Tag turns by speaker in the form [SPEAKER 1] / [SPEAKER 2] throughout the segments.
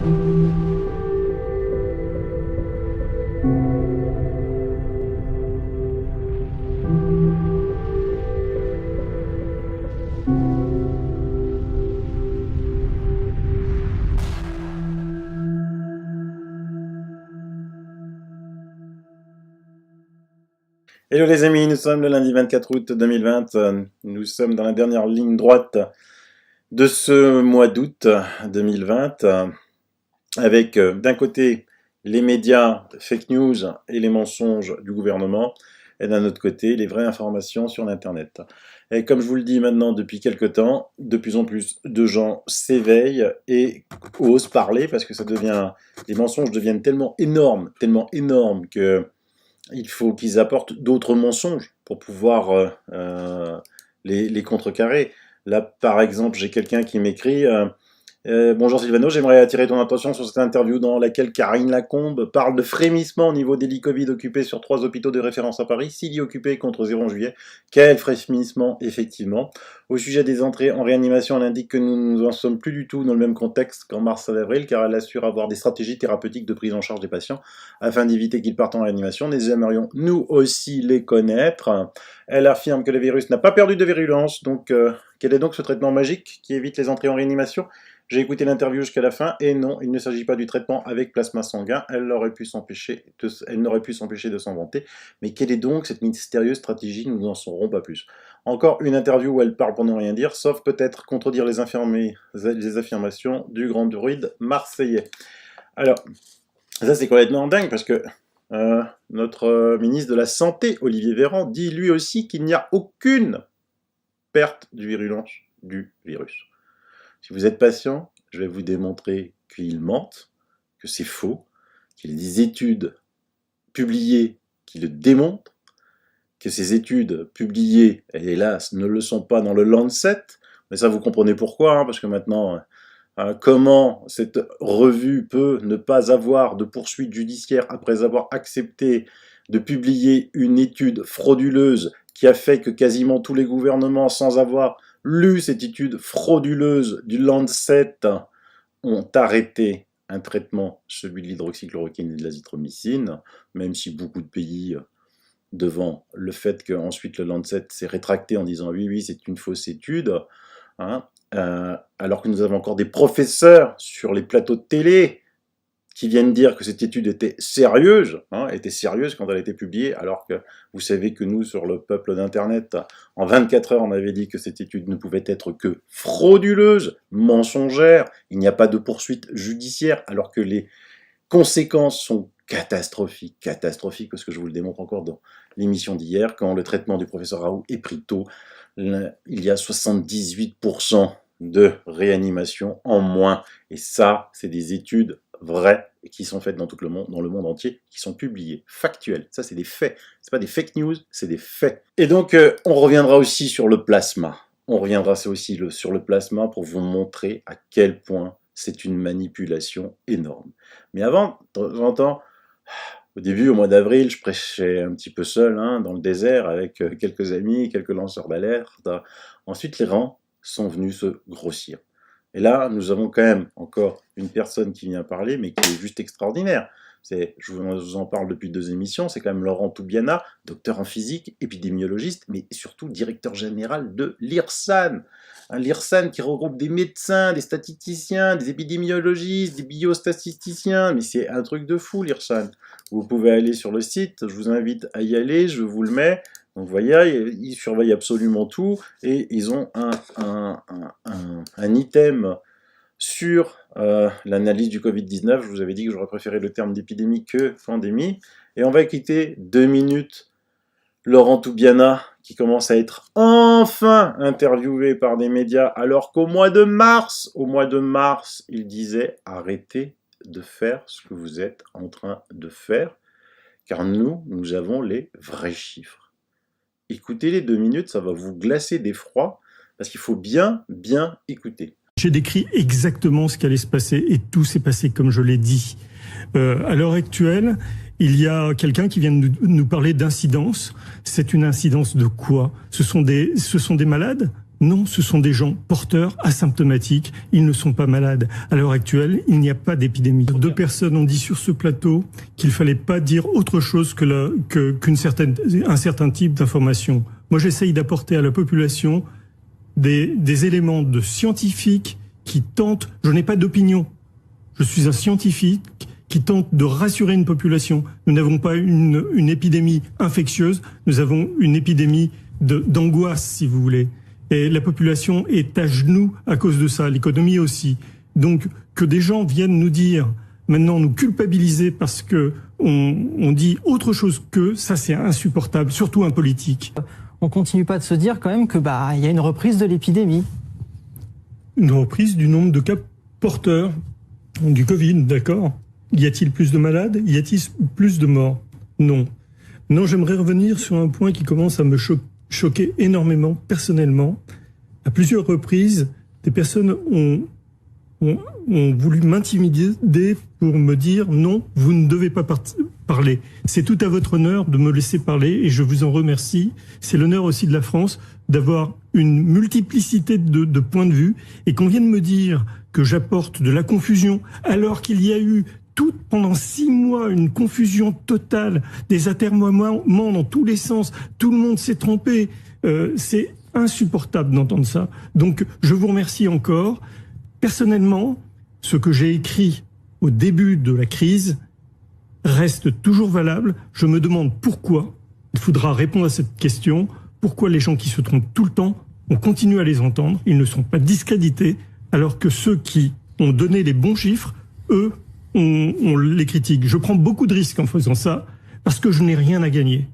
[SPEAKER 1] Hello les amis, nous sommes le lundi 24 août 2020, nous sommes dans la dernière ligne droite de ce mois d'août 2020, avec d'un côté les médias fake news et les mensonges du gouvernement, et d'un autre côté les vraies informations sur l'internet. Et comme je vous le dis maintenant depuis quelque temps, de plus en plus de gens s'éveillent et osent parler, parce que les mensonges deviennent tellement énormes que il faut qu'ils apportent d'autres mensonges pour pouvoir les contrecarrer. Là, par exemple, j'ai quelqu'un qui m'écrit bonjour Sylvano, j'aimerais attirer ton attention sur cette interview dans laquelle Karine Lacombe parle de frémissement au niveau des lits Covid occupés sur 3 hôpitaux de référence à Paris, 6 lits occupés contre 0 en juillet. Quel frémissement, effectivement. Au sujet des entrées en réanimation, elle indique que nous n'en sommes plus du tout dans le même contexte qu'en mars à avril, car elle assure avoir des stratégies thérapeutiques de prise en charge des patients afin d'éviter qu'ils partent en réanimation. Nous aimerions nous aussi les connaître. Elle affirme que le virus n'a pas perdu de virulence, donc quel est donc ce traitement magique qui évite les entrées en réanimation ? J'ai écouté l'interview jusqu'à la fin, et non, il ne s'agit pas du traitement avec plasma sanguin, elle n'aurait pu s'empêcher de s'en vanter. Mais quelle est donc cette mystérieuse stratégie? Nous n'en saurons pas plus. Encore une interview où elle parle pour ne rien dire, sauf peut-être contredire les affirmations du grand druide marseillais. Alors, ça c'est complètement dingue, parce que notre ministre de la Santé, Olivier Véran, dit lui aussi qu'il n'y a aucune perte de virulence du virus. Si vous êtes patient, je vais vous démontrer qu'ils mentent, que c'est faux, qu'il y a des études publiées qui le démontrent, que ces études publiées, hélas, ne le sont pas dans le Lancet, mais ça vous comprenez pourquoi, parce que maintenant, comment cette revue peut ne pas avoir de poursuite judiciaire après avoir accepté de publier une étude frauduleuse qui a fait que quasiment tous les gouvernements, sans avoir lu cette étude frauduleuse du Lancet, ont arrêté un traitement, celui de l'hydroxychloroquine et de l'azithromycine, même si beaucoup de pays, devant le fait qu'ensuite le Lancet s'est rétracté en disant oui, c'est une fausse étude, alors que nous avons encore des professeurs sur les plateaux de télé qui viennent dire que cette étude était sérieuse quand elle a été publiée, alors que vous savez que nous, sur le peuple d'Internet, en 24 heures, on avait dit que cette étude ne pouvait être que frauduleuse, mensongère, il n'y a pas de poursuite judiciaire, alors que les conséquences sont catastrophiques, parce que je vous le démontre encore dans l'émission d'hier, quand le traitement du professeur Raoult est pris tôt, il y a 78% de réanimation en moins, et ça, c'est des études vraies qui sont faites dans le monde entier, qui sont publiées, factuelles. Ça, c'est des faits. C'est pas des fake news, c'est des faits. Et donc, on reviendra aussi sur le plasma. Sur le plasma pour vous montrer à quel point c'est une manipulation énorme. Mais avant, j'entends, au début, au mois d'avril, je prêchais un petit peu seul, dans le désert, avec quelques amis, quelques lanceurs d'alerte. Ensuite, les rangs sont venus se grossir. Et là, nous avons quand même encore une personne qui vient parler, mais qui est juste extraordinaire. Je vous en parle depuis 2 émissions, c'est quand même Laurent Toubiana, docteur en physique, épidémiologiste, mais surtout directeur général de l'IRSAN. L'IRSAN qui regroupe des médecins, des statisticiens, des épidémiologistes, des biostatisticiens, mais c'est un truc de fou l'IRSAN. Vous pouvez aller sur le site, je vous invite à y aller, je vous le mets. Donc vous voyez, ils surveillent absolument tout, et ils ont un item sur l'analyse du Covid-19. Je vous avais dit que j'aurais préféré le terme d'épidémie que pandémie. Et on va écouter 2 minutes Laurent Toubiana, qui commence à être enfin interviewé par des médias, alors qu'au mois de mars, il disait « Arrêtez de faire ce que vous êtes en train de faire, car nous avons les vrais chiffres. » Écoutez les 2 minutes, ça va vous glacer d'effroi, parce qu'il faut bien écouter.
[SPEAKER 2] J'ai décrit exactement ce qui allait se passer, et tout s'est passé comme je l'ai dit. À l'heure actuelle, il y a quelqu'un qui vient de nous parler d'incidence. C'est une incidence de quoi ? Ce sont des malades ? Non, ce sont des gens porteurs, asymptomatiques, ils ne sont pas malades. À l'heure actuelle, il n'y a pas d'épidémie. 2 personnes ont dit sur ce plateau qu'il fallait pas dire autre chose qu'un certain type d'information. Moi, j'essaye d'apporter à la population des éléments de scientifiques qui tentent, je n'ai pas d'opinion, je suis un scientifique qui tente de rassurer une population. Nous n'avons pas une épidémie infectieuse, nous avons une épidémie d'angoisse, si vous voulez. Et la population est à genoux à cause de ça, l'économie aussi. Donc, que des gens viennent nous dire, maintenant nous culpabiliser parce que on dit autre chose qu'eux, ça c'est insupportable, surtout un politique.
[SPEAKER 3] On continue pas de se dire quand même que il y a une reprise de l'épidémie.
[SPEAKER 2] Une reprise du nombre de cas porteurs du Covid, d'accord. Y a-t-il plus de malades? Y a-t-il plus de morts? Non. Non, j'aimerais revenir sur un point qui commence à me choquer énormément, personnellement. À plusieurs reprises, des personnes ont voulu m'intimider pour me dire non, vous ne devez pas parler. C'est tout à votre honneur de me laisser parler et je vous en remercie. C'est l'honneur aussi de la France d'avoir une multiplicité de points de vue et qu'on vienne me dire que j'apporte de la confusion alors qu'il y a eu pendant 6 mois une confusion totale, des atermoiements dans tous les sens, tout le monde s'est trompé. C'est insupportable d'entendre ça. Donc je vous remercie encore. Personnellement, ce que j'ai écrit au début de la crise reste toujours valable. Je me demande pourquoi, il faudra répondre à cette question, pourquoi les gens qui se trompent tout le temps, on continue à les entendre, ils ne sont pas discrédités, alors que ceux qui ont donné les bons chiffres, eux, on les critique. Je prends beaucoup de risques en faisant ça, parce que je n'ai rien à gagner.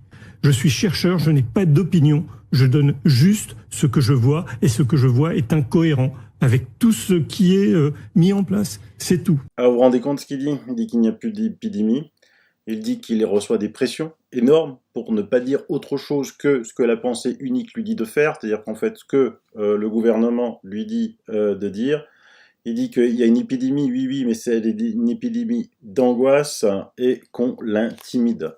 [SPEAKER 2] Je suis chercheur, je n'ai pas d'opinion, je donne juste ce que je vois, et ce que je vois est incohérent avec tout ce qui est mis en place. C'est tout.
[SPEAKER 1] Alors vous vous rendez compte ce qu'il dit? Il dit qu'il n'y a plus d'épidémie. Il dit qu'il reçoit des pressions énormes pour ne pas dire autre chose que ce que la pensée unique lui dit de faire, c'est-à-dire qu'en fait ce que le gouvernement lui dit de dire. Il dit qu'il y a une épidémie, oui, mais c'est une épidémie d'angoisse et qu'on l'intimide.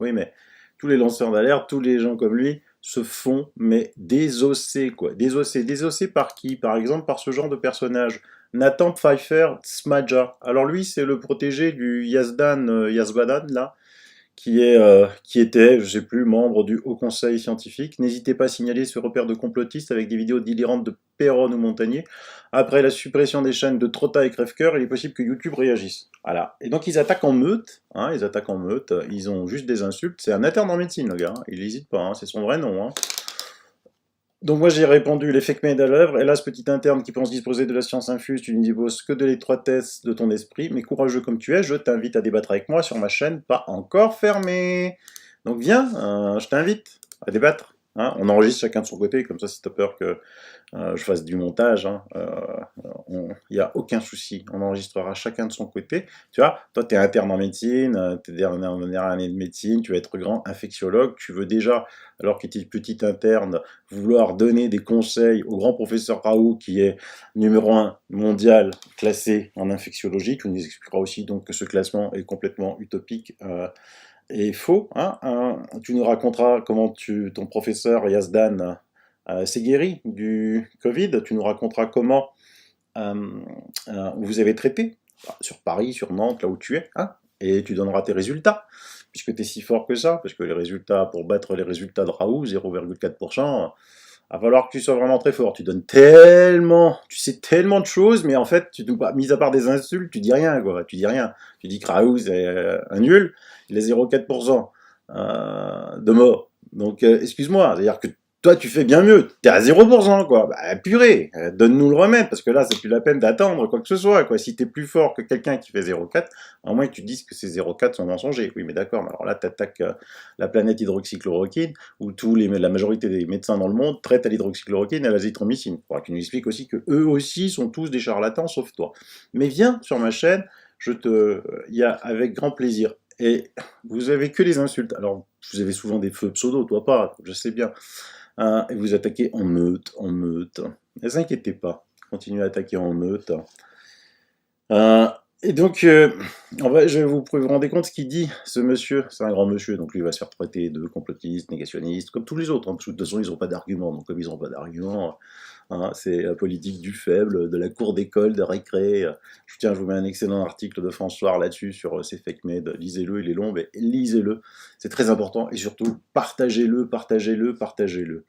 [SPEAKER 1] Oui, mais tous les lanceurs d'alerte, tous les gens comme lui, se font, mais désosser, quoi. Désosser par qui? Par exemple, par ce genre de personnage. Nathan Pfeiffer Smadja. Alors lui, c'est le protégé du Yazbadan, là, qui était, je sais plus, membre du Haut Conseil scientifique. N'hésitez pas à signaler ce repère de complotistes avec des vidéos délirantes de Perron ou Montagnier. Après la suppression des chaînes de Trotta et Crève-Cœur, il est possible que YouTube réagisse. Voilà. Et donc ils attaquent en meute, ils ont juste des insultes. C'est un interne en médecine, le gars, il n'hésite pas, c'est son vrai nom. Donc moi j'ai répondu les fake made à l'œuvre, hélas petit interne qui pense disposer de la science infuse, tu ne disposes que de l'étroitesse de ton esprit, mais courageux comme tu es, je t'invite à débattre avec moi sur ma chaîne pas encore fermée. Donc viens, je t'invite à débattre. On enregistre chacun de son côté, comme ça si t'as peur que je fasse du montage, il n'y a aucun souci, on enregistrera chacun de son côté. Tu vois, toi tu es interne en médecine, tu es dernière année de médecine, tu vas être grand infectiologue, tu veux déjà, alors que tu es petit interne, vouloir donner des conseils au grand professeur Raoult, qui est numéro 1 mondial classé en infectiologie. Tu nous expliqueras aussi donc que ce classement est complètement utopique et faux. Tu nous raconteras comment ton professeur Yazdan s'est guéri du Covid. Tu nous raconteras comment vous avez traité sur Paris, sur Nantes, là où tu es, et tu donneras tes résultats, puisque tu es si fort que ça, parce que les résultats, pour battre les résultats de Raoult, 0,4%, va falloir que tu sois vraiment très fort. Tu sais tellement de choses, mais en fait, mis à part des insultes, tu dis rien, quoi. Tu dis rien. Tu dis que Raoult, c'est un nul, il a 0,4% de mort. Donc, excuse-moi, c'est-à-dire que toi, tu fais bien mieux. T'es à 0%, quoi. Bah, purée, donne-nous le remède, parce que là, c'est plus la peine d'attendre quoi que ce soit, quoi. Si t'es plus fort que quelqu'un qui fait 0,4, à moins que tu dises que ces 0,4 sont mensongers. Oui, mais d'accord, mais alors là, t'attaques la planète hydroxychloroquine, où la majorité des médecins dans le monde traitent à l'hydroxychloroquine et à l'azithromycine. Il faudra que tu nous expliques aussi que eux aussi sont tous des charlatans, sauf toi. Mais viens sur ma chaîne, avec grand plaisir. Et vous avez que les insultes. Alors, vous avez souvent des feux pseudo, toi pas, je sais bien. Et vous attaquez en meute. Ne vous inquiétez pas, continuez à attaquer en meute. Et Et donc, je vais vous rendre compte ce qu'il dit, ce monsieur. C'est un grand monsieur, donc lui il va se faire traiter de complotiste, négationniste, comme tous les autres. Hein, parce que de toute façon, ils n'ont pas d'argument. Donc, comme ils n'ont pas d'argument, hein, c'est la politique du faible, de la cour d'école, de récré. Je vous mets un excellent article de François là-dessus, sur ces fake made. Lisez-le, il est long, mais lisez-le. C'est très important. Et surtout, partagez-le, partagez-le, partagez-le.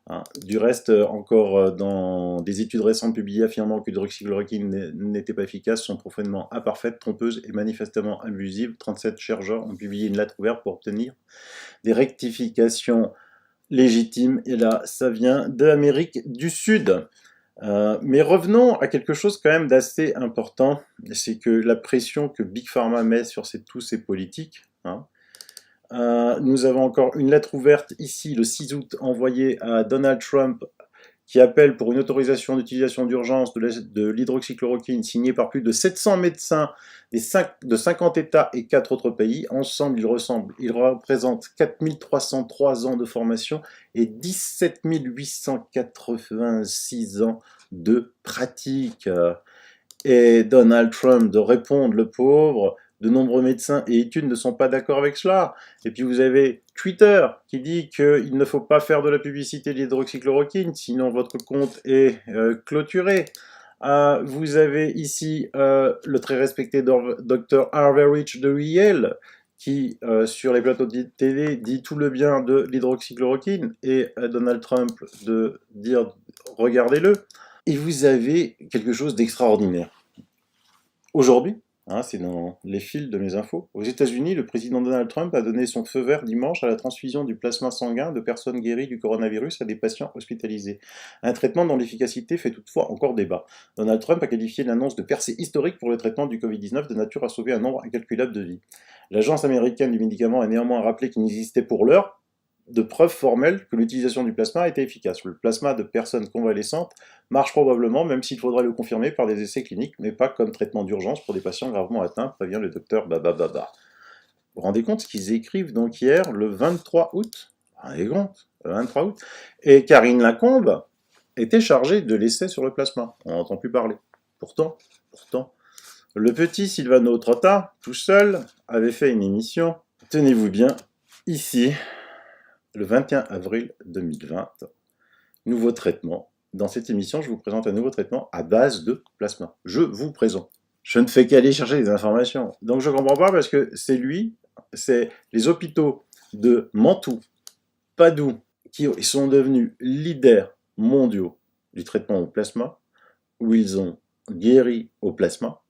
[SPEAKER 1] Hein. Du reste, encore dans des études récentes publiées affirmant que l'hydroxychloroquine n'était pas efficace, sont profondément imparfaites, trompeuses et manifestement abusives. 37 chercheurs ont publié une lettre ouverte pour obtenir des rectifications légitimes. Et là, ça vient d'Amérique du Sud. Mais revenons à quelque chose quand même d'assez important, c'est que la pression que Big Pharma met sur tous ces politiques, hein, nous avons encore une lettre ouverte ici, le 6 août, envoyée à Donald Trump, qui appelle pour une autorisation d'utilisation d'urgence de l'hydroxychloroquine, signée par plus de 700 médecins de 50 États et 4 autres pays. Ensemble, ils représentent 4303 ans de formation et 17 886 ans de pratique. Et Donald Trump de répondre, le pauvre, de nombreux médecins et études ne sont pas d'accord avec cela. Et puis vous avez Twitter qui dit qu'il ne faut pas faire de la publicité de l'hydroxychloroquine, sinon votre compte est clôturé. Vous avez ici le très respecté Dr. Harvey Rich de Yale, qui, sur les plateaux de télé, dit tout le bien de l'hydroxychloroquine, et Donald Trump de dire « regardez-le ». Et vous avez quelque chose d'extraordinaire. Aujourd'hui, hein, c'est dans les fils de mes infos, aux États-Unis, le président Donald Trump a donné son feu vert dimanche à la transfusion du plasma sanguin de personnes guéries du coronavirus à des patients hospitalisés. Un traitement dont l'efficacité fait toutefois encore débat. Donald Trump a qualifié l'annonce de percée historique pour le traitement du Covid-19 de nature à sauver un nombre incalculable de vies. L'Agence américaine du médicament a néanmoins rappelé qu'il n'existait pour l'heure de preuves formelles que l'utilisation du plasma était efficace. Le plasma de personnes convalescentes marche probablement, même s'il faudra le confirmer par des essais cliniques, mais pas comme traitement d'urgence pour des patients gravement atteints, prévient le docteur Babababa. Vous vous rendez compte ce qu'ils écrivent donc hier, le 23 août, le 23 août, et Karine Lacombe était chargée de l'essai sur le plasma. On n'en entend plus parler. Pourtant, le petit Silvano Trotta, tout seul, avait fait une émission, tenez-vous bien, ici, le 21 avril 2020, nouveau traitement. Dans cette émission, je vous présente un nouveau traitement à base de plasma. Je vous présente. Je ne fais qu'aller chercher des informations. Donc je ne comprends pas parce que c'est les hôpitaux de Mantoue, Padoue, qui sont devenus leaders mondiaux du traitement au plasma, où ils ont guéri au plasma.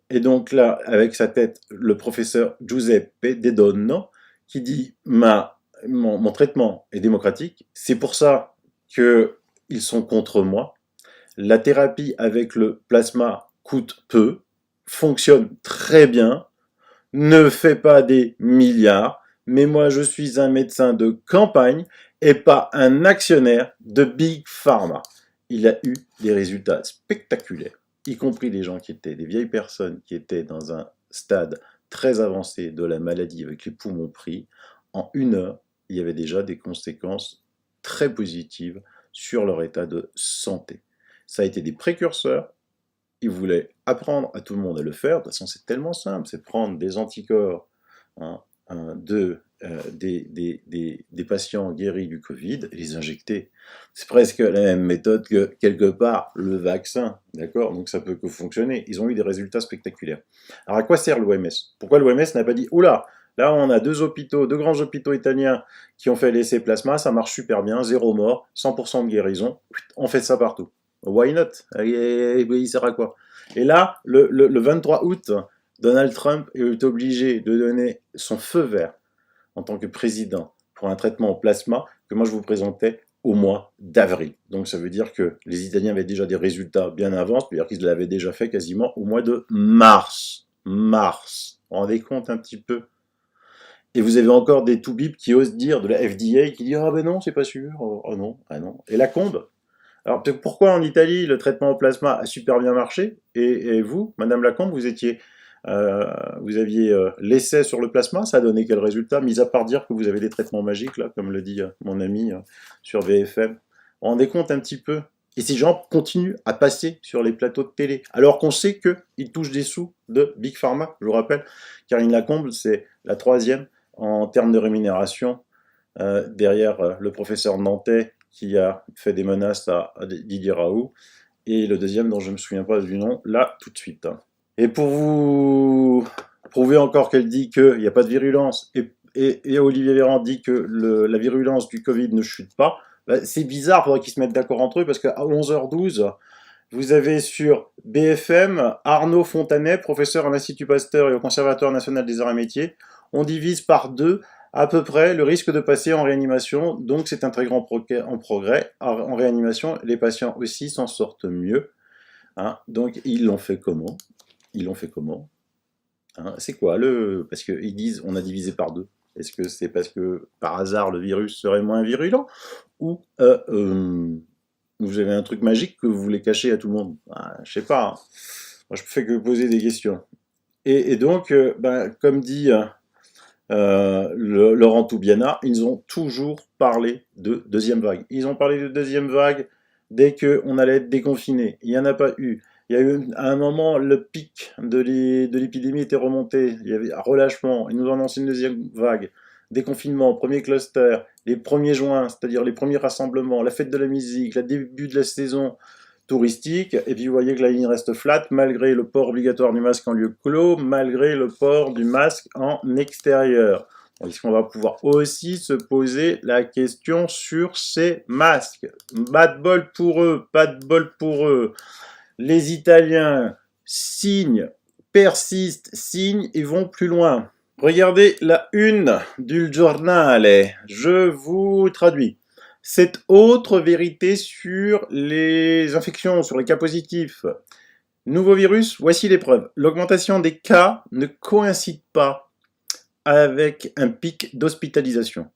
[SPEAKER 1] Et donc là, avec sa tête, le professeur Giuseppe De Donno, qui dit mon traitement est démocratique, c'est pour ça qu'ils sont contre moi. La thérapie avec le plasma coûte peu, fonctionne très bien, ne fait pas des milliards, mais moi je suis un médecin de campagne et pas un actionnaire de Big Pharma. Il a eu des résultats spectaculaires, y compris des vieilles personnes qui étaient dans un stade très avancé de la maladie avec les poumons pris. En 1 heure, il y avait déjà des conséquences très positives sur leur état de santé. Ça a été des précurseurs. Ils voulaient apprendre à tout le monde à le faire. De toute façon, c'est tellement simple. C'est prendre des anticorps des patients guéris du Covid et les injecter. C'est presque la même méthode que, quelque part, le vaccin. D'accord ? Donc ça peut que fonctionner. Ils ont eu des résultats spectaculaires. Alors à quoi sert l'OMS ? Pourquoi l'OMS n'a pas dit « Oula !» Là, on a deux grands hôpitaux italiens qui ont fait l'essai plasma, ça marche super bien, 0 mort, 100% de guérison, on fait ça partout. Why not ? Il sert à quoi ? Et là, le 23 août, Donald Trump est obligé de donner son feu vert en tant que président pour un traitement au plasma que moi je vous présentais au mois d'avril. Donc ça veut dire que les Italiens avaient déjà des résultats bien avant, c'est-à-dire qu'ils l'avaient déjà fait quasiment au mois de mars. Vous vous rendez compte un petit peu ? Et vous avez encore des toubibs qui osent dire, de la FDA, qui dit « Ah ben non, c'est pas sûr, oh non, ah non ». Et Lacombe. Alors pourquoi en Italie, le traitement au plasma a super bien marché, et vous, Madame Lacombe, vous aviez l'essai sur le plasma, ça a donné quel résultat, mis à part dire que vous avez des traitements magiques, là, comme le dit mon ami sur VFM. Vous vous rendez compte un petit peu Et ces gens continuent à passer sur les plateaux de télé, alors qu'on sait qu'ils touchent des sous de Big Pharma. Je vous rappelle, Karine Lacombe, c'est la 3e en termes de rémunération, derrière le professeur nantais qui a fait des menaces à Didier Raoult, et le 2e dont je ne me souviens pas du nom, là, tout de suite. Et pour vous prouver encore qu'elle dit qu'il n'y a pas de virulence, et Olivier Véran dit que la virulence du Covid ne chute pas, bah, c'est bizarre, il faudrait qu'ils se mettent d'accord entre eux, parce qu'à 11h12, vous avez sur BFM Arnaud Fontanet, professeur à l'Institut Pasteur et au Conservatoire national des arts et métiers. On divise par 2 à peu près le risque de passer en réanimation, donc c'est un très grand progrès. En réanimation, les patients aussi s'en sortent mieux. Hein. Donc ils l'ont fait comment? Hein. C'est quoi parce qu'ils disent on a divisé par 2. Est-ce que c'est parce que par hasard le virus serait moins virulent? Ou vous avez un truc magique que vous voulez cacher à tout le monde? Je sais pas. Moi je ne fais que poser des questions. Et donc, comme dit Laurent Toubiana, ils ont toujours parlé de deuxième vague. Ils ont parlé de deuxième vague dès qu'on allait être déconfiné. Il n'y en a pas eu. Il y a eu à un moment, le pic de l'épidémie était remonté. Il y avait un relâchement. Ils nous ont annoncé une deuxième vague. Déconfinement, premier cluster, les 1er juin, c'est-à-dire les premiers rassemblements, la fête de la musique, le début de la saison touristique, et puis vous voyez que la ligne reste flat, malgré le port obligatoire du masque en lieu clos, malgré le port du masque en extérieur. Est-ce qu'on va pouvoir aussi se poser la question sur ces masques? Pas de bol pour eux, pas de bol pour eux. Les Italiens signent, persistent, signent et vont plus loin. Regardez la une du Giornale, je vous traduis. Cette autre vérité sur les infections, sur les cas positifs. Nouveau virus, voici les preuves. L'augmentation des cas ne coïncide pas avec un pic d'hospitalisation.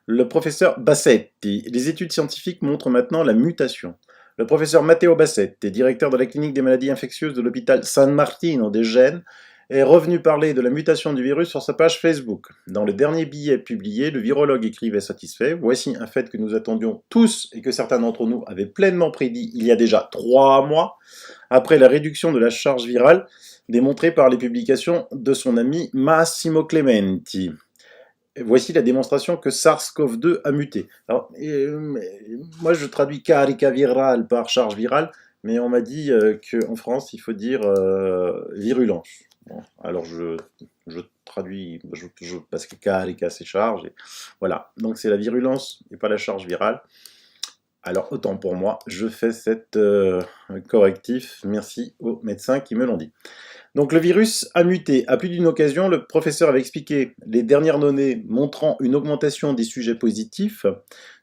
[SPEAKER 1] Le professeur Bassetti, les études scientifiques montrent maintenant la mutation. Le professeur Matteo Bassetti, directeur de la clinique des maladies infectieuses de l'hôpital San Martino de Gênes, est revenu parler de la mutation du virus sur sa page Facebook. Dans le dernier billet publié, le virologue écrivait satisfait « Voici un fait que nous attendions tous et que certains d'entre nous avaient pleinement prédit il y a déjà 3 mois, après la réduction de la charge virale démontrée par les publications de son ami Massimo Clementi. Voici la démonstration que SARS-CoV-2 a muté. » Alors, moi, je traduis carica virale par charge virale, mais on m'a dit qu'en France, il faut dire virulence. Bon, alors je traduis, parce que carica c'est charge, et voilà. Donc c'est la virulence et pas la charge virale. Alors autant pour moi, je fais cette correctif. Merci aux médecins qui me l'ont dit. Donc le virus a muté. À plus d'une occasion, le professeur avait expliqué les dernières données montrant une augmentation des sujets positifs,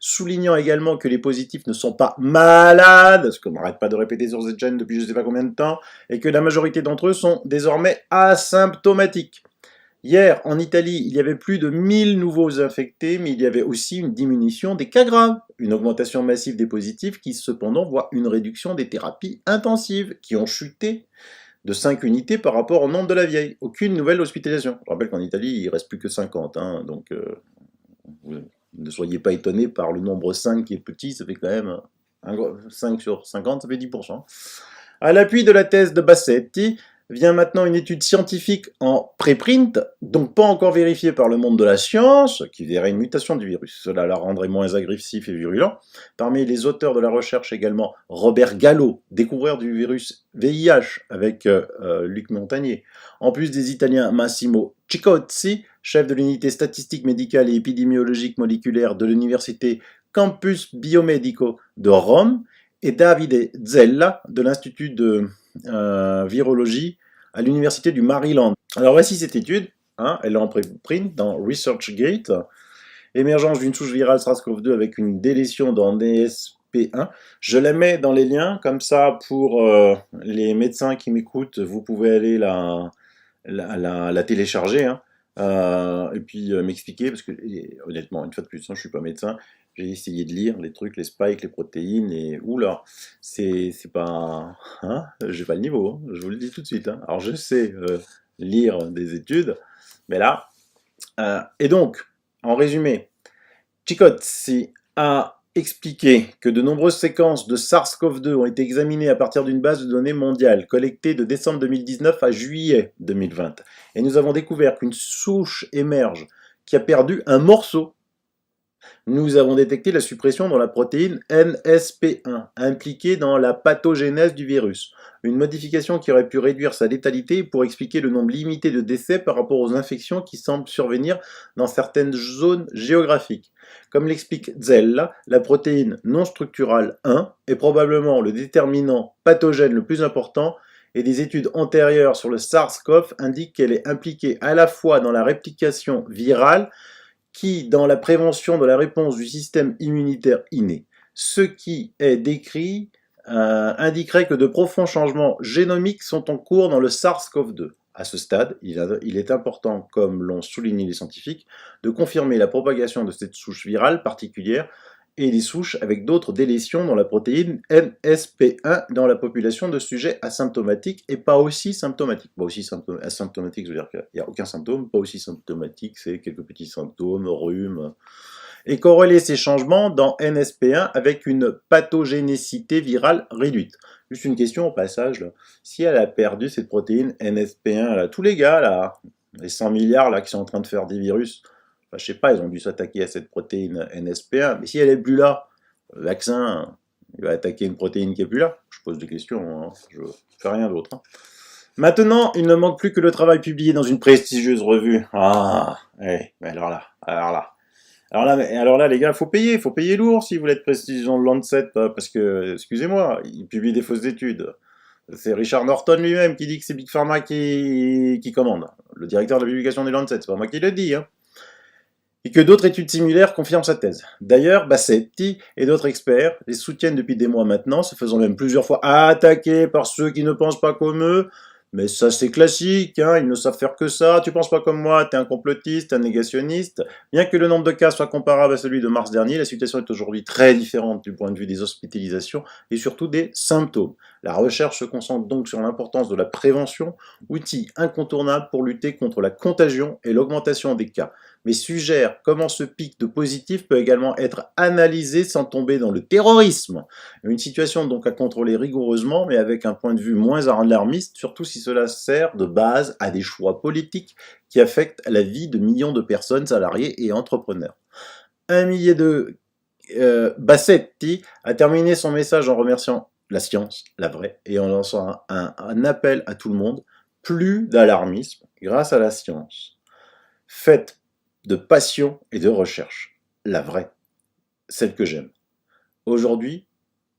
[SPEAKER 1] soulignant également que les positifs ne sont pas malades, ce qu'on n'arrête pas de répéter sur cette chaîne depuis je ne sais pas combien de temps, et que la majorité d'entre eux sont désormais asymptomatiques. Hier, en Italie, il y avait plus de 1000 nouveaux infectés, mais il y avait aussi une diminution des cas graves, une augmentation massive des positifs qui cependant voit une réduction des thérapies intensives, qui ont chuté de 5 unités par rapport au nombre de la vieille. Aucune nouvelle hospitalisation. Je rappelle qu'en Italie, il ne reste plus que 50, hein, donc ne soyez pas étonnés par le nombre 5 qui est petit, ça fait quand même 5 sur 50, ça fait 10%. À l'appui de la thèse de Bassetti, vient maintenant une étude scientifique en préprint, donc pas encore vérifiée par le monde de la science, qui verrait une mutation du virus. Cela la rendrait moins agressif et virulent. Parmi les auteurs de la recherche également, Robert Gallo, découvreur du virus VIH avec Luc Montagnier. En plus des Italiens Massimo Cicozzi, chef de l'unité statistique médicale et épidémiologique moléculaire de l'université Campus Biomedico de Rome, et Davide Zella de l'Institut de virologie à l'université du Maryland. Alors voici cette étude, hein, elle est en préprint dans ResearchGate, émergence d'une souche virale SARS-CoV-2 avec une délétion dans DSP1. Je la mets dans les liens, comme ça pour les médecins qui m'écoutent, vous pouvez aller la télécharger, hein, et puis m'expliquer, parce que honnêtement, une fois de plus, hein, je ne suis pas médecin, j'ai essayé de lire les trucs, les spikes, les protéines, et oula, c'est pas... Hein, j'ai pas le niveau, hein, je vous le dis tout de suite. Hein. Alors je sais lire des études, mais là... et donc, en résumé, Cicozzi a expliqué que de nombreuses séquences de SARS-CoV-2 ont été examinées à partir d'une base de données mondiale collectée de décembre 2019 à juillet 2020. Et nous avons découvert qu'une souche émerge qui a perdu un morceau. Nous avons détecté la suppression dans la protéine NSP1, impliquée dans la pathogénèse du virus. Une modification qui aurait pu réduire sa létalité pour expliquer le nombre limité de décès par rapport aux infections qui semblent survenir dans certaines zones géographiques. Comme l'explique Zell, la protéine non structurale 1 est probablement le déterminant pathogène le plus important et des études antérieures sur le SARS-CoV indiquent qu'elle est impliquée à la fois dans la réplication virale qui dans la prévention de la réponse du système immunitaire inné. Ce qui est décrit indiquerait que de profonds changements génomiques sont en cours dans le SARS-CoV-2. À ce stade, il est important, comme l'ont souligné les scientifiques, de confirmer la propagation de cette souche virale particulière et des souches avec d'autres délétions dans la protéine NSP1 dans la population de sujets asymptomatiques et pas aussi symptomatiques. Pas aussi asymptomatique, ça veut dire qu'il n'y a aucun symptôme, pas aussi symptomatique, c'est quelques petits symptômes, rhume. Et corréler ces changements dans NSP1 avec une pathogénicité virale réduite. Juste une question au passage, là. Si elle a perdu cette protéine NSP1, là, tous les gars, là, les 100 milliards là, qui sont en train de faire des virus, enfin, je sais pas, ils ont dû s'attaquer à cette protéine NSP1, mais si elle est plus là, le vaccin, il va attaquer une protéine qui est plus là. Je pose des questions, hein, je fais rien d'autre. Hein. Maintenant, il ne manque plus que le travail publié dans une prestigieuse revue. Ah, mais alors là, les gars, faut payer lourd si vous voulez être prestigieux dans le Lancet, parce que, excusez-moi, ils publient des fausses études. C'est Richard Norton lui-même qui dit que c'est Big Pharma qui commande. Le directeur de la publication du Lancet, c'est pas moi qui le dis, hein. Et que d'autres études similaires confirment sa thèse. D'ailleurs, Bassetti et d'autres experts les soutiennent depuis des mois maintenant, se faisant même plusieurs fois attaquer par ceux qui ne pensent pas comme eux. Mais ça, c'est classique, hein, ils ne savent faire que ça. Tu penses pas comme moi, t'es un complotiste, un négationniste. Bien que le nombre de cas soit comparable à celui de mars dernier, la situation est aujourd'hui très différente du point de vue des hospitalisations et surtout des symptômes. La recherche se concentre donc sur l'importance de la prévention, outil incontournable pour lutter contre la contagion et l'augmentation des cas. Mais suggère comment ce pic de positifs peut également être analysé sans tomber dans le terrorisme. Une situation donc à contrôler rigoureusement, mais avec un point de vue moins alarmiste, surtout si cela sert de base à des choix politiques qui affectent la vie de millions de personnes salariées et entrepreneurs. Bassetti a terminé son message en remerciant la science, la vraie, et en lançant un appel à tout le monde, plus d'alarmisme grâce à la science. Faites de passion et de recherche, la vraie, celle que j'aime. Aujourd'hui,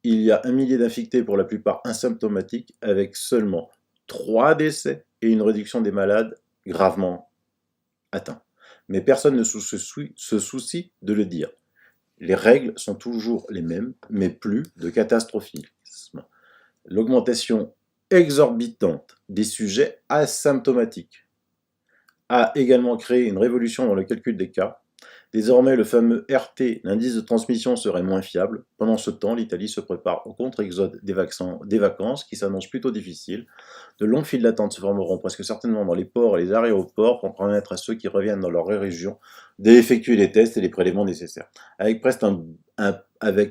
[SPEAKER 1] il y a 1 millier d'infectés pour la plupart asymptomatiques avec seulement 3 décès et une réduction des malades gravement atteints. Mais personne ne se soucie de le dire. Les règles sont toujours les mêmes, mais plus de catastrophisme. L'augmentation exorbitante des sujets asymptomatiques a également créé une révolution dans le calcul des cas. Désormais, le fameux RT, l'indice de transmission, serait moins fiable. Pendant ce temps, l'Italie se prépare au contre-exode des vacances, qui s'annoncent plutôt difficiles. De longues files d'attente se formeront presque certainement dans les ports et les aéroports pour permettre à ceux qui reviennent dans leur région d'effectuer les tests et les prélèvements nécessaires. Avec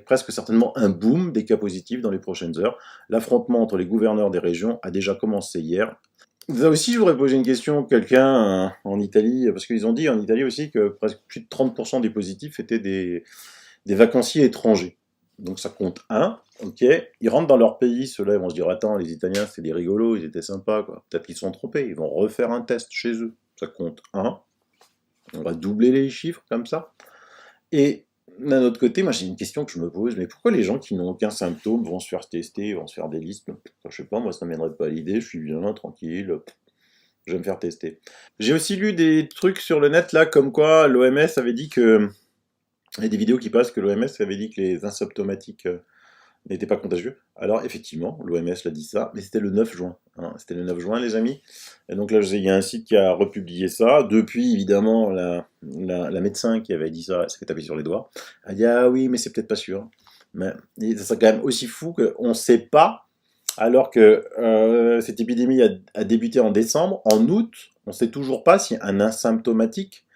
[SPEAKER 1] presque certainement un boom des cas positifs dans les prochaines heures. L'affrontement entre les gouverneurs des régions a déjà commencé hier. Là aussi, je voudrais poser une question à quelqu'un en Italie, parce qu'ils ont dit en Italie aussi que presque plus de 30% des positifs étaient des vacanciers étrangers. Donc ça compte 1, ok. Ils rentrent dans leur pays, ceux-là, ils vont se dire, attends, les Italiens, c'est des rigolos, ils étaient sympas, quoi. Peut-être qu'ils se sont trompés, ils vont refaire un test chez eux. Ça compte 1. On va doubler les chiffres, comme ça. Et d'un autre côté, moi j'ai une question que je me pose, mais pourquoi les gens qui n'ont aucun symptôme vont se faire tester, vont se faire des listes? Enfin, je sais pas, moi ça ne mènerait pas à l'idée, je suis bien, tranquille, je vais me faire tester. J'ai aussi lu des trucs sur le net là, comme quoi l'OMS avait dit que... Il y a des vidéos qui passent que l'OMS avait dit que les asymptomatiques n'étaient pas contagieux. Alors effectivement, l'OMS l'a dit ça, mais c'était le 9 juin. Hein. C'était le 9 juin, les amis. Et donc là, il y a un site qui a republié ça. Depuis, évidemment, la médecin qui avait dit ça, elle s'est fait taper sur les doigts. Elle a dit, ah oui, mais c'est peut-être pas sûr. Mais ça serait quand même aussi fou qu'on ne sait pas, alors que cette épidémie a débuté en décembre. En août, on ne sait toujours pas si un asymptomatique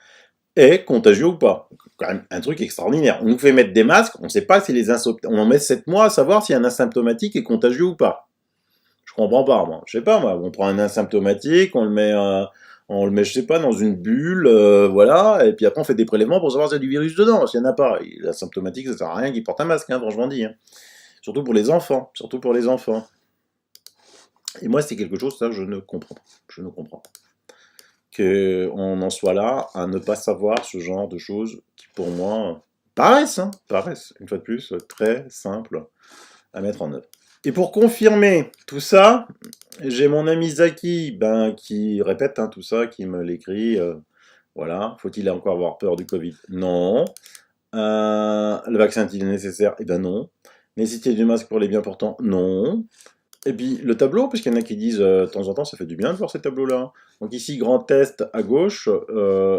[SPEAKER 1] est contagieux ou pas. quand même un truc extraordinaire. On nous fait mettre des masques, on ne sait pas si on en met 7 mois à savoir si un asymptomatique est contagieux ou pas. Je comprends pas, moi. Je sais pas, moi. On prend un asymptomatique, je sais pas, dans une bulle, voilà, et puis après on fait des prélèvements pour savoir s'il y a du virus dedans. S'il y en a pas, l'asymptomatique, ça sert à rien qu'il porte un masque, hein, franchement dit. Hein. Surtout pour les enfants, surtout pour les enfants. Et moi, c'est quelque chose, ça, je ne comprends pas. Je ne comprends pas. Qu'on en soit là à ne pas savoir ce genre de choses qui, pour moi, paraissent, une fois de plus, très simples à mettre en œuvre. Et pour confirmer tout ça, j'ai mon ami Zaki qui répète tout ça, qui me l'écrit. Voilà, faut-il encore avoir peur du Covid? Non. Le vaccin est-il nécessaire? Eh bien non. Nécessité du masque pour les bien portants? Non. Et puis le tableau, parce qu'il y en a qui disent de temps en temps ça fait du bien de voir ces tableaux-là. Donc ici, grand test à gauche,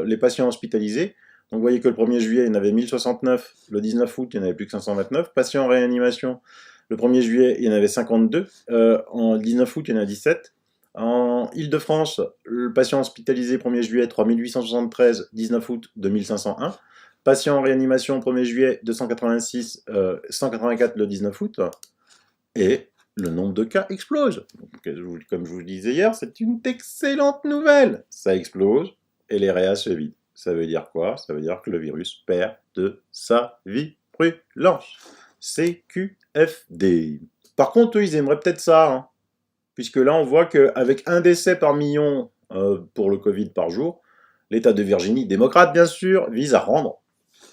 [SPEAKER 1] les patients hospitalisés. Donc vous voyez que le 1er juillet, il y en avait 1069, le 19 août, il n'y en avait plus que 529. Patients en réanimation, le 1er juillet, il y en avait 52, en 19 août, il y en a 17. En Île-de-France, le patient hospitalisé 1er juillet, 3873, 19 août, 2501. Patient en réanimation 1er juillet, 286, 184 le 19 août. Et le nombre de cas explose. Donc, comme je vous le disais hier, c'est une excellente nouvelle. Ça explose et les réas se vident. Ça veut dire quoi? Ça veut dire que le virus perd de sa virulence. CQFD. Par contre, eux, ils aimeraient peut-être ça, hein, puisque là, on voit qu'avec un décès par million pour le Covid par jour, l'État de Virginie, démocrate bien sûr, vise à rendre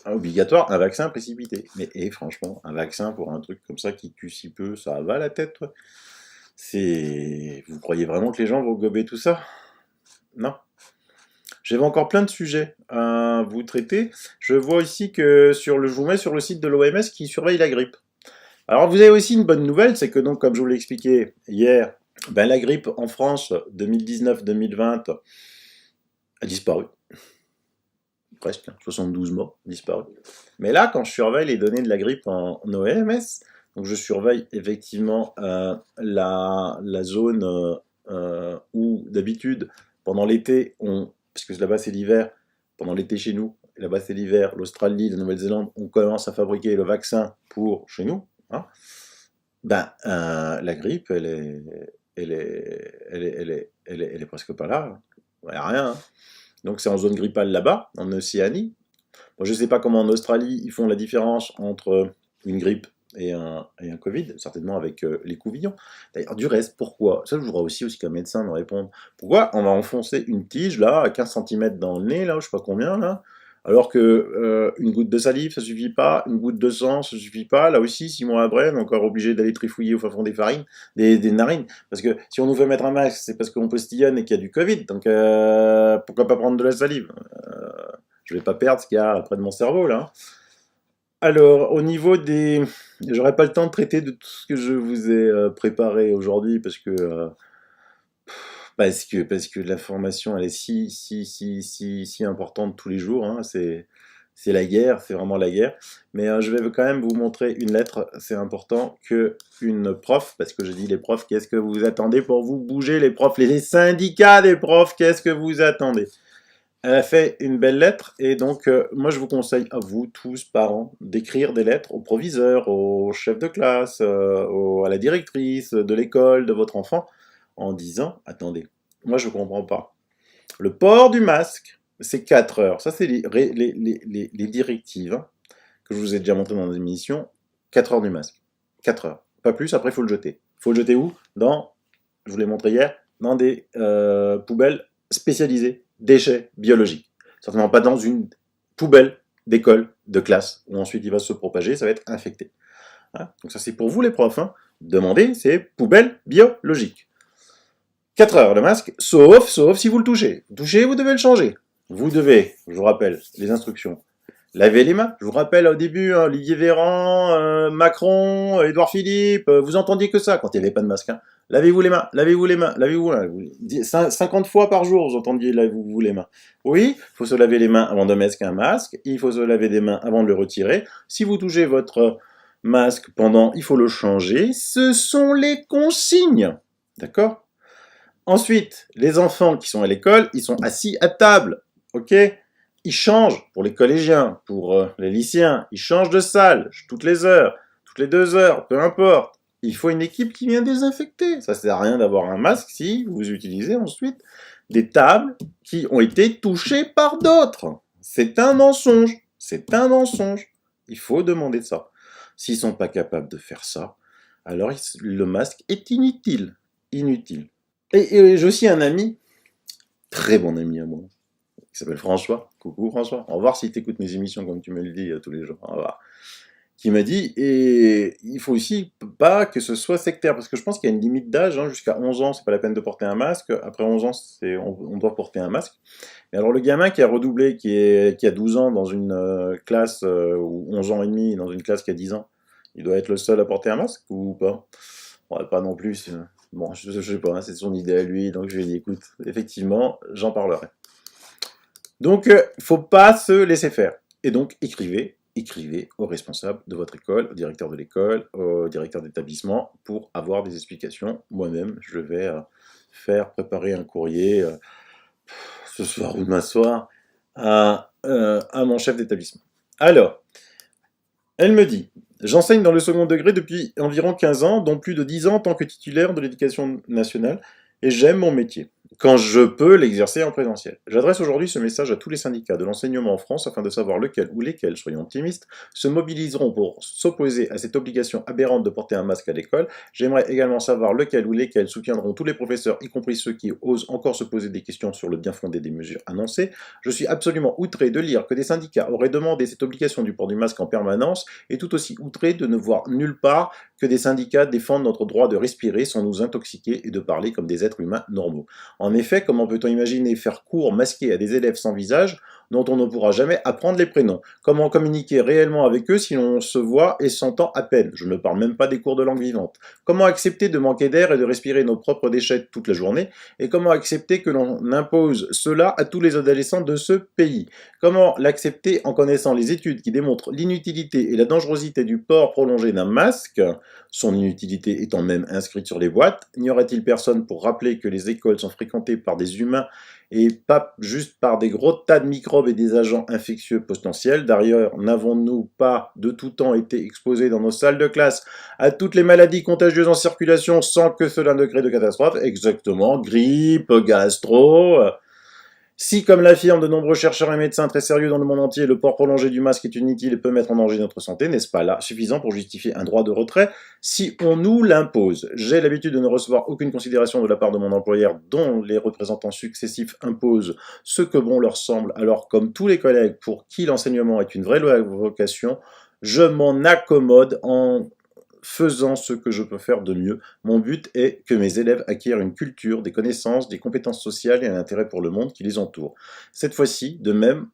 [SPEAKER 1] obligatoire un vaccin précipité. Mais franchement, un vaccin pour un truc comme ça qui tue si peu, ça va la tête, toi. Vous croyez vraiment que les gens vont gober tout ça? Non. J'avais encore plein de sujets à vous traiter. Je vois ici que je vous mets sur le site de l'OMS qui surveille la grippe. Alors vous avez aussi une bonne nouvelle, c'est que donc, comme je vous l'ai expliqué hier, la grippe en France 2019-2020 a disparu. Presque, 72 morts disparus. Mais là, quand je surveille les données de la grippe en OMS, donc je surveille effectivement la zone où d'habitude, pendant l'été, parce que là-bas c'est l'hiver, pendant l'été chez nous, là-bas c'est l'hiver, l'Australie, la Nouvelle-Zélande, on commence à fabriquer le vaccin pour chez nous, hein, la grippe, elle est presque pas là. Il n'y a rien, hein. Donc c'est en zone grippale là-bas, en Océanie. Bon, je ne sais pas comment en Australie ils font la différence entre une grippe et un Covid, certainement avec les couvillons. D'ailleurs, du reste, pourquoi? Ça, je voudrais aussi qu'un médecin me réponde. Pourquoi on va enfoncer une tige là, à 15 cm dans le nez, là, je sais pas combien, là, alors que une goutte de salive, ça suffit pas, une goutte de sang, ça suffit pas. Là aussi, 6 mois après, on est encore obligé d'aller trifouiller au fin fond des narines. Parce que si on nous fait mettre un masque, c'est parce qu'on postillonne et qu'il y a du Covid. Donc pourquoi pas prendre de la salive? Je vais pas perdre ce qu'il y a près de mon cerveau, là. Alors, au niveau des... J'aurais pas le temps de traiter de tout ce que je vous ai préparé aujourd'hui, parce que l'information, elle est si importante tous les jours, hein, c'est la guerre, c'est vraiment la guerre. Mais je vais quand même vous montrer une lettre, c'est important, qu'une prof, parce que je dis les profs, qu'est-ce que vous attendez pour vous bouger, les profs, les syndicats des profs, qu'est-ce que vous attendez? Elle a fait une belle lettre, et donc moi je vous conseille à vous, tous, parents, d'écrire des lettres au proviseur, au chef de classe, à la directrice de l'école de votre enfant, en disant, attendez, moi je ne comprends pas. Le port du masque, c'est 4 heures. Ça, c'est les directives, hein, que je vous ai déjà montré dans l'émission. 4 heures du masque. 4 heures. Pas plus, après il faut le jeter. Il faut le jeter où? Je vous l'ai montré hier, dans des poubelles spécialisées, déchets biologiques. Certainement pas dans une poubelle d'école, de classe, où ensuite il va se propager, ça va être infecté. Hein, donc ça c'est pour vous les profs, hein. Demandez, c'est poubelle biologique. 4 heures le masque, sauf si vous le touchez. Vous touchez, vous devez le changer. Vous devez, je vous rappelle, les instructions. Lavez les mains. Je vous rappelle au début, Olivier Véran, Macron, Édouard Philippe, vous entendiez que ça quand il n'y avait pas de masque. Hein. Lavez-vous les mains, lavez-vous les mains, lavez-vous les mains. 50 fois par jour, vous entendiez lavez-vous les mains. Oui, il faut se laver les mains avant de mettre un masque. Il faut se laver les mains avant de le retirer. Si vous touchez votre masque pendant, il faut le changer. Ce sont les consignes. D'accord ? Ensuite, les enfants qui sont à l'école, ils sont assis à table. Ok ? ils changent pour les collégiens, pour les lycéens, ils changent de salle toutes les heures, toutes les 2 heures, peu importe. Il faut une équipe qui vient désinfecter. Ça sert à rien d'avoir un masque si vous utilisez ensuite des tables qui ont été touchées par d'autres. C'est un mensonge. C'est un mensonge. Il faut demander ça. S'ils sont pas capables de faire ça, alors le masque est inutile. Inutile. Et j'ai aussi un ami, très bon ami à moi, qui s'appelle François. Coucou François. On va voir s'il t'écoute mes émissions comme tu me le dis tous les jours. On va voir. Qui m'a dit, et il faut aussi pas que ce soit sectaire, parce que je pense qu'il y a une limite d'âge, hein, jusqu'à 11 ans, c'est pas la peine de porter un masque, après 11 ans, on doit porter un masque. Et alors le gamin qui a redoublé, qui a 12 ans dans une classe, ou 11 ans et demi dans une classe qui a 10 ans, il doit être le seul à porter un masque, ou pas? Ouais, pas non plus, bon, je sais pas, hein, c'est son idée à lui, donc je lui ai dit, écoute, effectivement, j'en parlerai. Donc, faut pas se laisser faire. Et donc, écrivez aux responsables de votre école, au directeur de l'école, au directeur d'établissement, pour avoir des explications. Moi-même, je vais faire préparer un courrier ce soir ou demain soir à mon chef d'établissement. Alors, elle me dit, j'enseigne dans le second degré depuis environ 15 ans, dont plus de 10 ans en tant que titulaire de l'éducation nationale, et j'aime mon métier, quand je peux l'exercer en présentiel. J'adresse aujourd'hui ce message à tous les syndicats de l'enseignement en France afin de savoir lequel ou lesquels, soyons optimistes, se mobiliseront pour s'opposer à cette obligation aberrante de porter un masque à l'école. J'aimerais également savoir lequel ou lesquels soutiendront tous les professeurs, y compris ceux qui osent encore se poser des questions sur le bien fondé des mesures annoncées. Je suis absolument outré de lire que des syndicats auraient demandé cette obligation du port du masque en permanence, et tout aussi outré de ne voir nulle part que des syndicats défendent notre droit de respirer sans nous intoxiquer et de parler comme des êtres humains normaux. En effet, comment peut-on imaginer faire cours masqué à des élèves sans visage dont on ne pourra jamais apprendre les prénoms? Comment communiquer réellement avec eux si l'on se voit et s'entend à peine? Je ne parle même pas des cours de langue vivante. Comment accepter de manquer d'air et de respirer nos propres déchets toute la journée? Et comment accepter que l'on impose cela à tous les adolescents de ce pays? Comment l'accepter en connaissant les études qui démontrent l'inutilité et la dangerosité du port prolongé d'un masque, son inutilité étant même inscrite sur les boîtes? N'y aurait-il personne pour rappeler que les écoles sont fréquentées par des humains et pas juste par des gros tas de microbes et des agents infectieux potentiels? D'ailleurs, n'avons-nous pas de tout temps été exposés dans nos salles de classe à toutes les maladies contagieuses en circulation sans que cela ne crée de catastrophe? Exactement, grippe, gastro... Si, comme l'affirment de nombreux chercheurs et médecins très sérieux dans le monde entier, le port prolongé du masque est inutile et peut mettre en danger notre santé, n'est-ce pas là suffisant pour justifier un droit de retrait si on nous l'impose? J'ai l'habitude de ne recevoir aucune considération de la part de mon employeur dont les représentants successifs imposent ce que bon leur semble, alors comme tous les collègues pour qui l'enseignement est une vraie vocation, je m'en accommode en faisant ce que je peux faire de mieux. Mon but est que mes élèves acquièrent une culture, des connaissances, des compétences sociales et un intérêt pour le monde qui les entoure. Cette fois-ci, de même,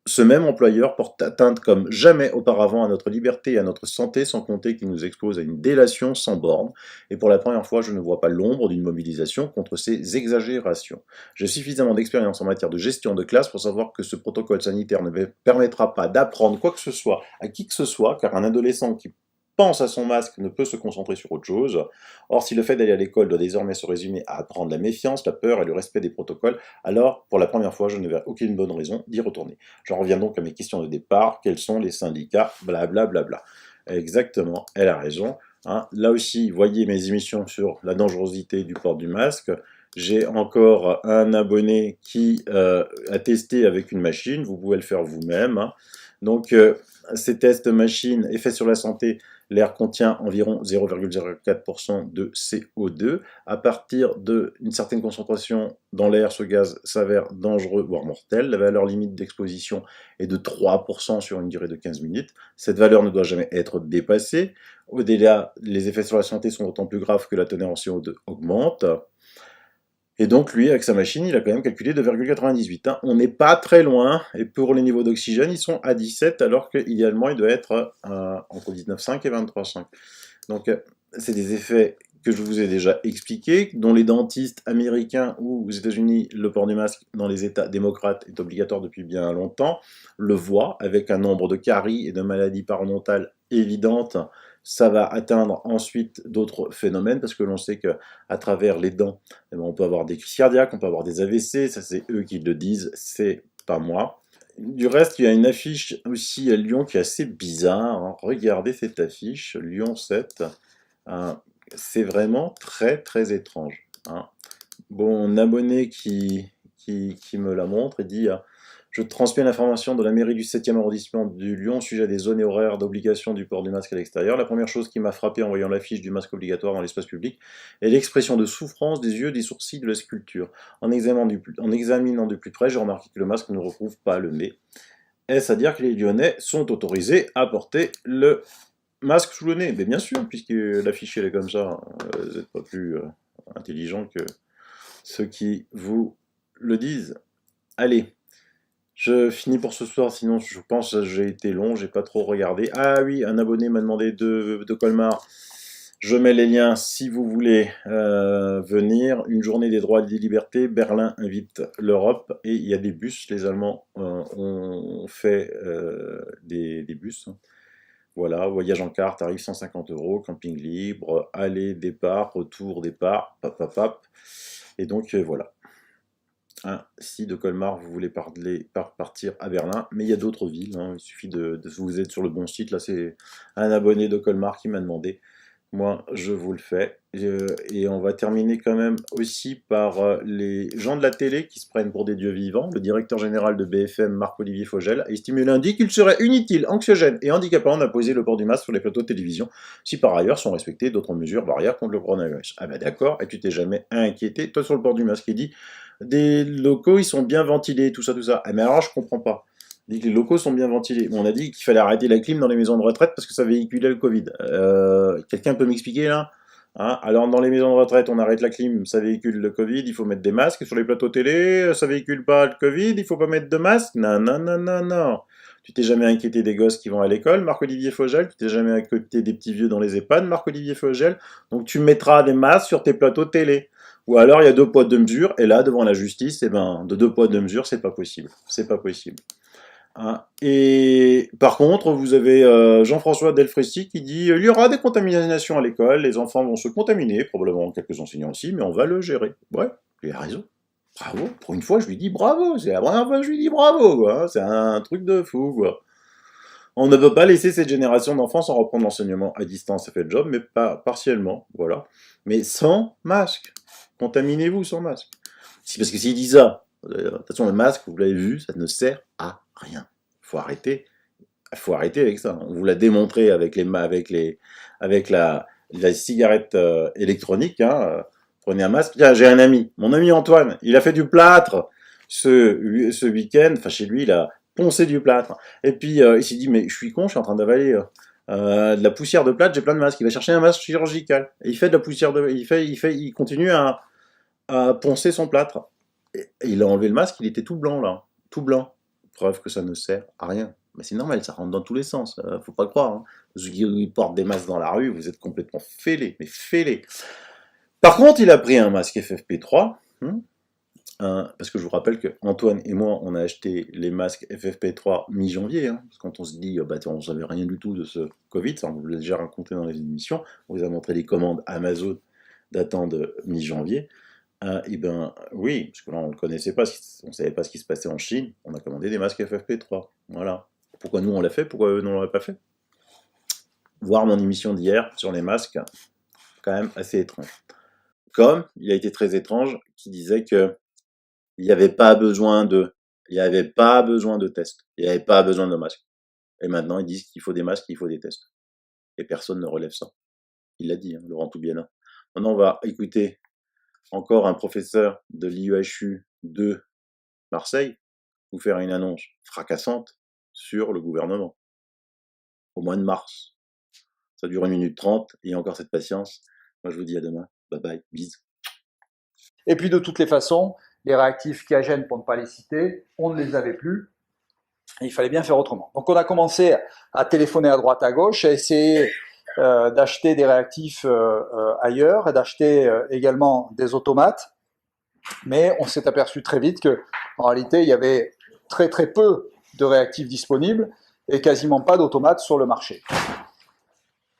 [SPEAKER 1] ce même employeur porte atteinte comme jamais auparavant à notre liberté et à notre santé, sans compter qu'il nous expose à une délation sans borne. Et pour la première fois, je ne vois pas l'ombre d'une mobilisation contre ces exagérations. J'ai suffisamment d'expérience en matière de gestion de classe pour savoir que ce protocole sanitaire ne permettra pas d'apprendre quoi que ce soit à qui que ce soit, car un adolescent qui pense à son masque ne peut se concentrer sur autre chose. Or, si le fait d'aller à l'école doit désormais se résumer à apprendre la méfiance, la peur et le respect des protocoles, alors, pour la première fois, je ne verrai aucune bonne raison d'y retourner. J'en reviens donc à mes questions de départ. Quels sont les syndicats? Blablabla. Exactement, elle a raison. Hein. Là aussi, voyez mes émissions sur la dangerosité du port du masque. J'ai encore un abonné qui a testé avec une machine. Vous pouvez le faire vous-même. Hein. Donc, ces tests machines, effets sur la santé, l'air contient environ 0,04% de CO2. À partir d'une certaine concentration dans l'air, ce gaz s'avère dangereux, voire mortel. La valeur limite d'exposition est de 3% sur une durée de 15 minutes. Cette valeur ne doit jamais être dépassée. Au-delà, les effets sur la santé sont d'autant plus graves que la teneur en CO2 augmente. Et donc, lui, avec sa machine, il a quand même calculé 2,98. Hein. On n'est pas très loin, et pour les niveaux d'oxygène, ils sont à 17, alors qu'idéalement, il doit être entre 19,5 et 23,5. Donc, c'est des effets que je vous ai déjà expliqués, dont les dentistes américains ou aux États-Unis, le port du masque dans les États démocrates est obligatoire depuis bien longtemps, le voient, avec un nombre de caries et de maladies parodontales évidentes. Ça va atteindre ensuite d'autres phénomènes, parce que l'on sait qu'à travers les dents, on peut avoir des crises cardiaques, on peut avoir des AVC, ça c'est eux qui le disent, c'est pas moi. Du reste, il y a une affiche aussi à Lyon qui est assez bizarre, hein. Regardez cette affiche, Lyon 7. Hein. C'est vraiment très très étrange. Hein. Bon, un abonné qui me la montre et dit je transmets l'information de la mairie du 7e arrondissement du Lyon au sujet des zones et horaires d'obligation du port du masque à l'extérieur. La première chose qui m'a frappé en voyant l'affiche du masque obligatoire dans l'espace public est l'expression de souffrance des yeux, des sourcils, de la sculpture. En examinant de plus près, j'ai remarqué que le masque ne recouvre pas le nez. Est-ce à dire que les Lyonnais sont autorisés à porter le masque sous le nez? Mais bien sûr, puisque l'affiche elle est comme ça, vous n'êtes pas plus intelligent que ceux qui vous le disent. Allez, je finis pour ce soir, sinon je pense que j'ai été long, j'ai pas trop regardé. Ah oui, un abonné m'a demandé de Colmar. Je mets les liens si vous voulez venir. Une journée des droits et des libertés. Berlin invite l'Europe et il y a des bus. Les Allemands ont fait des bus. Voilà, voyage en car, tarif 150 €, camping libre, aller, départ, retour, départ, pap, pap, pap. Et donc voilà. Hein, si de Colmar vous voulez partir à Berlin, mais il y a d'autres villes, hein, il suffit de vous êtes sur le bon site, là c'est un abonné de Colmar qui m'a demandé, moi je vous le fais, et on va terminer quand même aussi par les gens de la télé qui se prennent pour des dieux vivants. Le directeur général de BFM, Marc-Olivier Fogel, a estimé lundi qu'il serait inutile, anxiogène et handicapant d'imposer le port du masque sur les plateaux de télévision, si par ailleurs sont respectées d'autres mesures barrières contre le coronavirus. Ah ben d'accord, et tu t'es jamais inquiété, toi sur le port du masque, il dit des locaux, ils sont bien ventilés, tout ça, tout ça. Ah, mais alors, je comprends pas. On dit que les locaux sont bien ventilés. On a dit qu'il fallait arrêter la clim dans les maisons de retraite parce que ça véhiculait le Covid. Quelqu'un peut m'expliquer, là? Hein, alors, dans les maisons de retraite, on arrête la clim, ça véhicule le Covid, il faut mettre des masques. Sur les plateaux télé, ça véhicule pas le Covid, il faut pas mettre de masque. Non, non, non, non, non. Tu t'es jamais inquiété des gosses qui vont à l'école, Marc-Olivier Fogel. Tu t'es jamais inquiété des petits vieux dans les EHPAD, Marc-Olivier Fogel. Donc, tu mettras des masques sur tes plateaux télé. Ou alors il y a deux poids deux mesures, et là devant la justice, eh ben, de deux poids deux mesures, c'est pas possible. C'est pas possible. Hein. Et par contre, vous avez Jean-François Delfrécy qui dit il y aura des contaminations à l'école, les enfants vont se contaminer, probablement quelques enseignants aussi, mais on va le gérer. Ouais, il a raison. Bravo. Pour une fois, je lui dis bravo. C'est la première fois que je lui dis bravo. Quoi. C'est un truc de fou. Quoi. On ne peut pas laisser cette génération d'enfants sans reprendre l'enseignement à distance, ça fait le job, mais pas partiellement. Voilà. Mais sans masque. Contaminez-vous sans masque. C'est parce que s'il dit ça, de toute façon, le masque, vous l'avez vu, ça ne sert à rien. Faut arrêter. Faut arrêter avec ça. On vous l'a démontré avec la cigarette électronique. Hein. Prenez un masque. Tiens, j'ai un ami. Mon ami Antoine, il a fait du plâtre ce week-end. Enfin, chez lui, il a poncé du plâtre. Et puis, il s'est dit, mais je suis con, je suis en train d'avaler de la poussière de plâtre, j'ai plein de masques. Il va chercher un masque chirurgical. Et il fait de la poussière de... Il continue à poncer son plâtre. Et il a enlevé le masque, il était tout blanc là, tout blanc. Preuve que ça ne sert à rien. Mais c'est normal, ça rentre dans tous les sens, faut pas le croire. Hein. Ceux qui portent des masques dans la rue, vous êtes complètement fêlés, mais fêlés. Par contre, il a pris un masque FFP3, parce que je vous rappelle que Antoine et moi, on a acheté les masques FFP3 mi-janvier, hein, parce que quand on se dit, bah, on ne savait rien du tout de ce Covid, ça on vous l'a déjà raconté dans les émissions, on vous a montré les commandes Amazon datant de mi-janvier. Eh ben oui, parce que là on ne connaissait pas, on ne savait pas ce qui se passait en Chine, on a commandé des masques FFP3, voilà. Pourquoi nous on l'a fait, pourquoi eux non on l'a pas fait? Voir mon émission d'hier sur les masques, quand même assez étrange. Comme il a été très étrange, qui disait que il n'y avait pas besoin de tests, il n'y avait pas besoin de masques. Et maintenant ils disent qu'il faut des masques, qu'il faut des tests. Et personne ne relève ça. Il l'a dit, hein, Laurent Toubiana. Maintenant on va écouter encore un professeur de l'IUHU de Marseille vous faire une annonce fracassante sur le gouvernement au mois de mars. Ça dure 1 minute 30, et encore cette patience. Moi je vous dis à demain, bye bye, bisous.
[SPEAKER 4] Et puis de toutes les façons, les réactifs Qiagen, pour ne pas les citer, on ne les avait plus. Et il fallait bien faire autrement. Donc on a commencé à téléphoner à droite à gauche, à essayer d'acheter des réactifs ailleurs, et d'acheter également des automates. Mais on s'est aperçu très vite que, en réalité, il y avait très très peu de réactifs disponibles et quasiment pas d'automates sur le marché.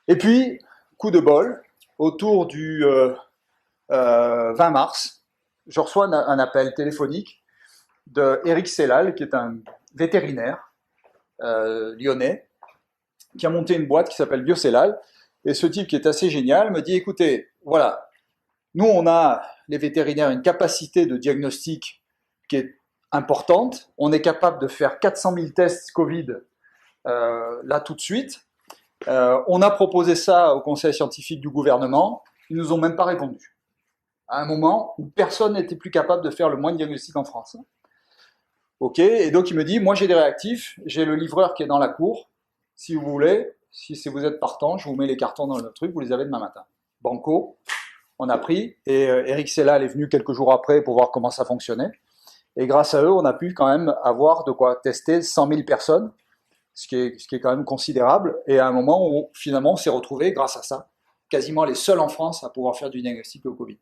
[SPEAKER 4] Et puis, coup de bol, autour du 20 mars, je reçois un appel téléphonique de Eric Sellal, qui est un vétérinaire lyonnais qui a monté une boîte qui s'appelle Biocellal. Et ce type qui est assez génial me dit, écoutez, voilà, nous on a, les vétérinaires, une capacité de diagnostic qui est importante. On est capable de faire 400 000 tests Covid là tout de suite. On a proposé ça au conseil scientifique du gouvernement. Ils nous ont même pas répondu. À un moment où personne n'était plus capable de faire le moindre diagnostic en France. Ok, et donc il me dit, moi j'ai des réactifs, j'ai le livreur qui est dans la cour. Si vous voulez, si vous êtes partant, je vous mets les cartons dans le truc, vous les avez demain matin. Banco, on a pris, et Eric Sellal est venu quelques jours après pour voir comment ça fonctionnait. Et grâce à eux, on a pu quand même avoir de quoi tester 100 000 personnes, ce qui est quand même considérable. Et à un moment où finalement on s'est retrouvé, grâce à ça, quasiment les seuls en France à pouvoir faire du diagnostic au Covid.